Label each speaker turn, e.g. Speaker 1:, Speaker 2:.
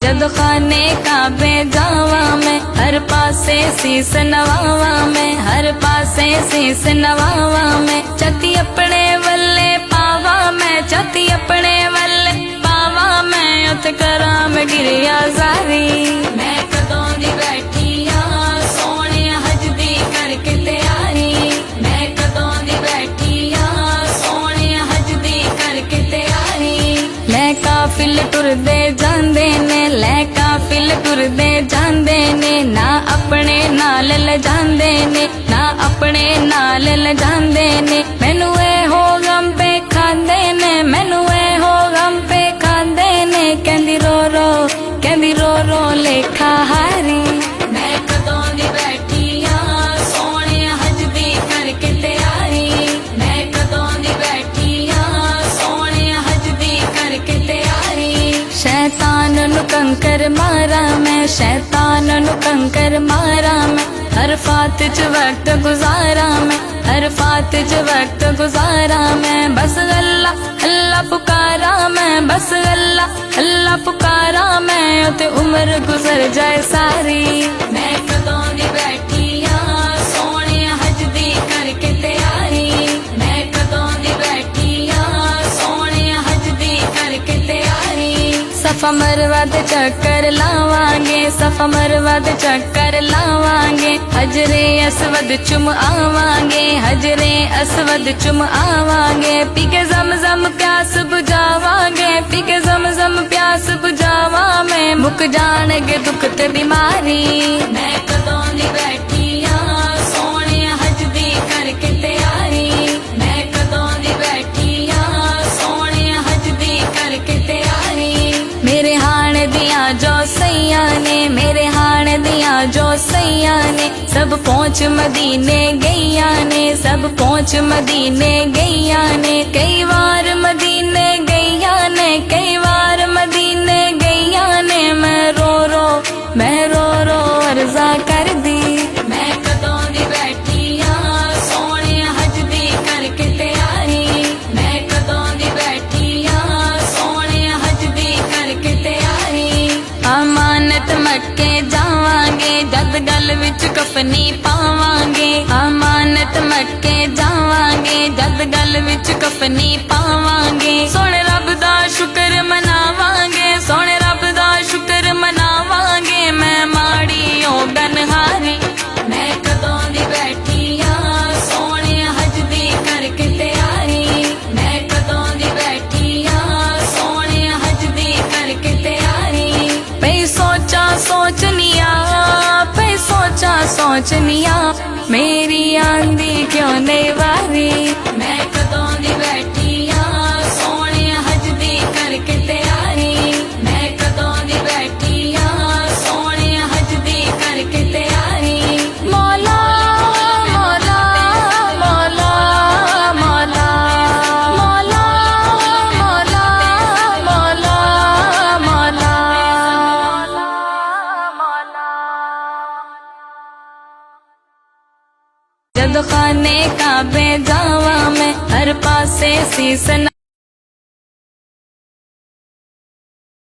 Speaker 1: जदों खाने काबे जावा मैं, हर पासे शीस नवावा मैं, हर पासे शीस नवावा मैं। छाती अपने वल्ले पावा मैं, छाती अपने वल्ले पावा मैं। उत करा मैं गिरिया जारी, मैं कदों दी बैठी आ सोने हज दी करके तैयारी। मैं कदों दी बैठी आ सोने हज दी करके तैयारी। लै काफिल टुरदे जांदे ने, लै काफिल टुरदे जांदे ने, ना अपने नाल ले जांदे ने, ना अपने नाल ले जांदे ने। मैनू ए हो गम पे खांदे ने, मैनू ए हो गम पे खांदे ने। कहंदी रो रो लेखा हारी। मैं कदों दी बैठी आ सोने हज दी करके तैयारी। मैं कदों दी बैठी आ सोने हज दी करके तैयारी। शैतान नु कंकर मारा मैं, शैतान नु कंकर मारा मैं। हर फात च वक्त गुजारा मैं, हर फात च वक्त गुजारा मैं। बस अल्लाह अल्लाह पुकारा मैं, बस अल्लाह अल्लाह पुकारा मैं। ते उम्र गुजर जाए सारी। मैं कदों दी बैठी आ सोने हज दी करके तैयारी। मैं कदों दी बैठी आ सोने हज दी करके तैयारी। सफा मरवा दे चक्कर लावांगे, सफा मरवा दे चक्कर लावांगे। हजरे असवद चुम आवांगे, हजरे असवद चुम आवांगे। पी के ज़म प्यास बुझावांगे, पी के ज़म प्यास बुझावा मैं। मुक जाणगे दुख ते बीमारी। मैं कदों दी बैठी आ सोने हज दी करके तैयारी। मैं कदों दी बैठी आ सोने हज दी करके तैयारी। मेरे हाण दियां जो सैया ने, मेरे हाण दियां जो सैया ने। सब पहुंच मदीने गईया ने, सब पहुंच मदीने गईया ने। कई बार मदीने गईया ने, कई बार मदीने गईया ने। मैं रो रो अर्जा कर दी। मैं कदों दी बैठी आ सोने हज दी करके तैयारी। मैं कदों दी बैठी आ सोने हज दी करके तैयारी। अमानत मक्के जावांगे, जद गल विच कफनी पावांगे। अमानत मक्के जावांगे, जद गल विच कफनी पावांगे। सोने रब दा शुक्र मनावांगे, सोने रब दा शुक्र मनावांगे। मैं माड़ी ओ गनहारी। मैं कदों दी बैठी आ सोने हज दी करके तैयारी। मैं कदों दी बैठी आ सोने हज दी करके तैयारी। पई सोचा सोचनिया, पई सोचा सोचनिया। मेरी आंदी क्यों नहीं वारी। मैं कदों दी बैठी आ सोने हज दी करके तैयारी। मैं कदों दी बैठी आ सोने हज दी करके तैयारी। मौला मौला मौला मौला मौला मौला मौला मौला। जदों खाने काबे जावा मैं, हर पासे शीस